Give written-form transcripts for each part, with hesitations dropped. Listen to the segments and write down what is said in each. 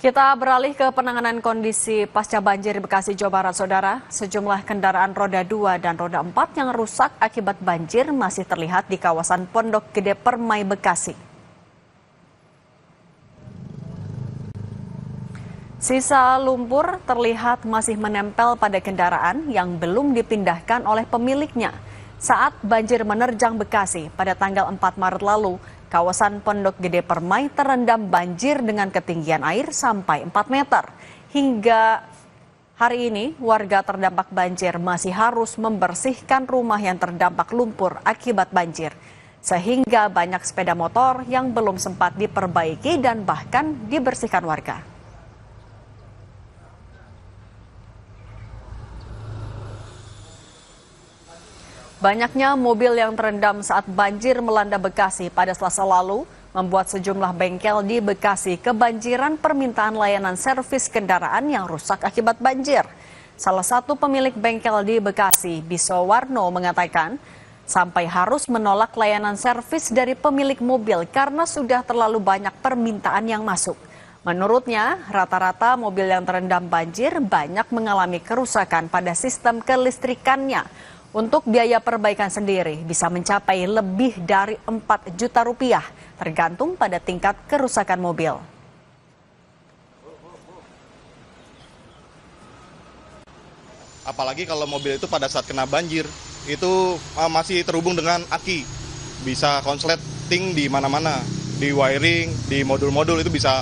Kita beralih ke penanganan kondisi pasca banjir di Bekasi, Jawa Barat, Saudara. Sejumlah kendaraan roda 2 dan roda 4 yang rusak akibat banjir masih terlihat di kawasan Pondok Gede Permai, Bekasi. Sisa lumpur terlihat masih menempel pada kendaraan yang belum dipindahkan oleh pemiliknya. Saat banjir menerjang Bekasi pada tanggal 4 Maret lalu, kawasan Pondok Gede Permai terendam banjir dengan ketinggian air sampai 4 meter. Hingga hari ini, warga terdampak banjir masih harus membersihkan rumah yang terdampak lumpur akibat banjir. Sehingga banyak sepeda motor yang belum sempat diperbaiki dan bahkan dibersihkan warga. Banyaknya mobil yang terendam saat banjir melanda Bekasi pada Selasa lalu membuat sejumlah bengkel di Bekasi kebanjiran permintaan layanan servis kendaraan yang rusak akibat banjir. Salah satu pemilik bengkel di Bekasi, Biso Warno, mengatakan sampai harus menolak layanan servis dari pemilik mobil karena sudah terlalu banyak permintaan yang masuk. Menurutnya, rata-rata mobil yang terendam banjir banyak mengalami kerusakan pada sistem kelistrikannya. Untuk biaya perbaikan sendiri bisa mencapai lebih dari 4 juta rupiah, tergantung pada tingkat kerusakan mobil. Apalagi kalau mobil itu pada saat kena banjir, itu masih terhubung dengan aki. Bisa konsleting di mana-mana, di wiring, di modul-modul itu bisa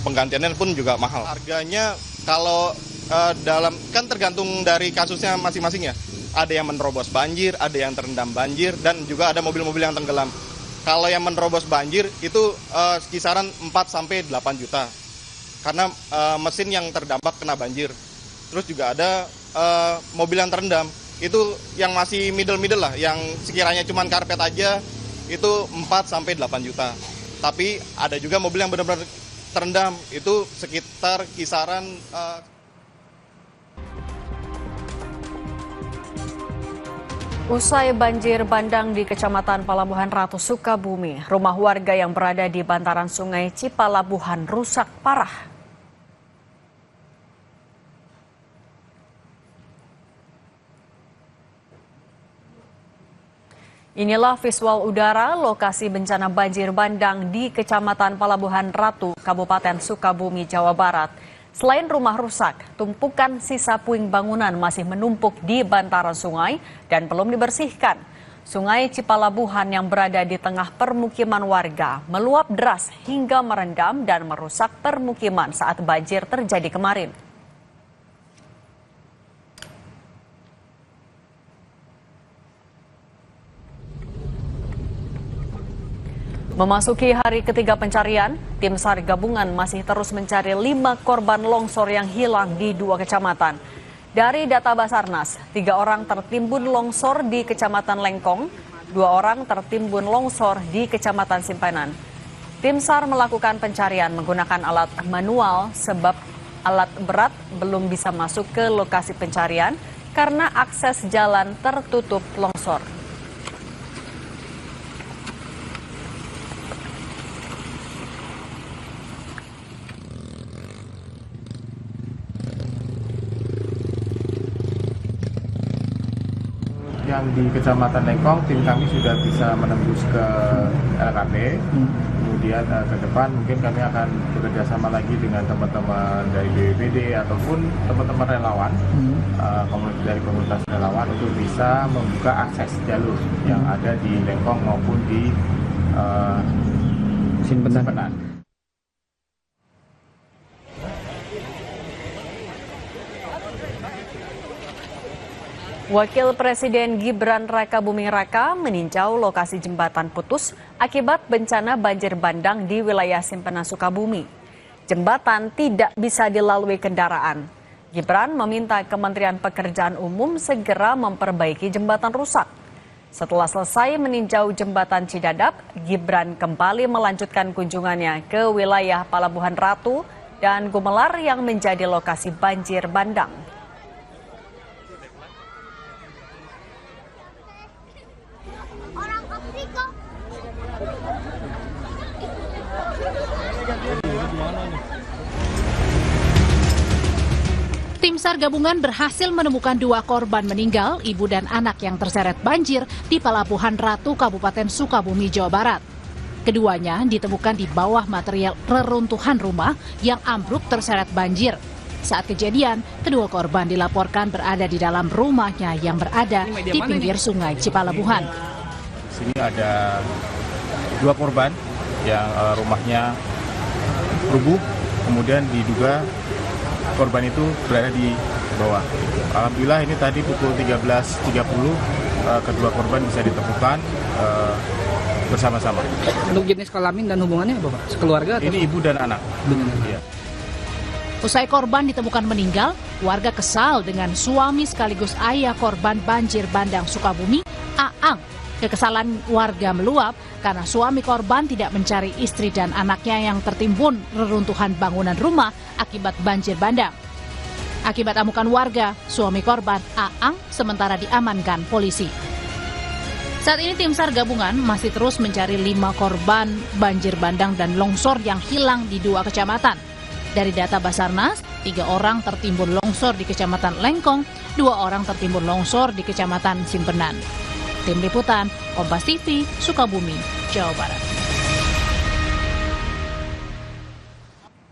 penggantiannya pun juga mahal. Harganya kalau kan tergantung dari kasusnya masing-masing ya. Ada yang menerobos banjir, ada yang terendam banjir, dan juga ada mobil-mobil yang tenggelam. Kalau yang menerobos banjir itu kisaran 4-8 juta. Karena mesin yang terdampak kena banjir. Terus juga ada mobil yang terendam. Itu yang masih middle lah, yang sekiranya cuma karpet aja itu 4-8 juta. Tapi ada juga mobil yang benar-benar terendam, itu sekitar kisaran Usai banjir bandang di Kecamatan Palabuhan Ratu, Sukabumi, rumah warga yang berada di bantaran Sungai Cipalabuhan rusak parah. Inilah visual udara lokasi bencana banjir bandang di Kecamatan Palabuhan Ratu, Kabupaten Sukabumi, Jawa Barat. Selain rumah rusak, tumpukan sisa puing bangunan masih menumpuk di bantaran sungai dan belum dibersihkan. Sungai Cipalabuhan yang berada di tengah permukiman warga meluap deras hingga merendam dan merusak permukiman saat banjir terjadi kemarin. Memasuki hari ketiga pencarian, tim SAR gabungan masih terus mencari 5 korban longsor yang hilang di 2 kecamatan. Dari data Basarnas, 3 orang tertimbun longsor di Kecamatan Lengkong, 2 orang tertimbun longsor di Kecamatan Simpanan. Tim SAR melakukan pencarian menggunakan alat manual sebab alat berat belum bisa masuk ke lokasi pencarian karena akses jalan tertutup longsor. Yang di Kecamatan Lengkong, tim kami sudah bisa menembus ke LKP. Kemudian ke depan mungkin kami akan bekerja sama lagi dengan teman-teman dari BPBD ataupun teman-teman relawan dari komunitas relawan untuk bisa membuka akses jalur yang ada di Lengkong maupun di Simpanan. Wakil Presiden Gibran Rakabuming Raka meninjau lokasi jembatan putus akibat bencana banjir bandang di wilayah Simpanan, Sukabumi. Jembatan tidak bisa dilalui kendaraan. Gibran meminta Kementerian Pekerjaan Umum segera memperbaiki jembatan rusak. Setelah selesai meninjau jembatan Cidadap, Gibran kembali melanjutkan kunjungannya ke wilayah Palabuhan Ratu dan Gumelar yang menjadi lokasi banjir bandang. Tim SAR gabungan berhasil menemukan 2 korban meninggal, ibu dan anak yang terseret banjir di Pelabuhan Ratu, Kabupaten Sukabumi, Jawa Barat. Keduanya ditemukan di bawah material reruntuhan rumah yang ambruk terseret banjir. Saat kejadian, kedua korban dilaporkan berada di dalam rumahnya yang berada di pinggir Sungai Cipalabuhan. Di sini ada 2 korban yang rumahnya rubuh, kemudian diduga korban itu berada di bawah. Alhamdulillah ini tadi pukul 13.30 kedua korban bisa ditemukan bersama-sama. Untuk jenis kelamin dan hubungannya apa, Pak? Sekeluarga atau? Ini ibu dan anak. Ya. Usai korban ditemukan meninggal, warga kesal dengan suami sekaligus ayah korban banjir bandang Sukabumi, Aang. Kekesalan warga meluap karena suami korban tidak mencari istri dan anaknya yang tertimbun reruntuhan bangunan rumah akibat banjir bandang. Akibat amukan warga, suami korban, Aang, sementara diamankan polisi. Saat ini tim SAR gabungan masih terus mencari 5 korban banjir bandang dan longsor yang hilang di 2 kecamatan. Dari data Basarnas, 3 orang tertimbun longsor di Kecamatan Lengkong, 2 orang tertimbun longsor di Kecamatan Simpenan. Tim Liputan, Kompas TV, Sukabumi, Jawa Barat.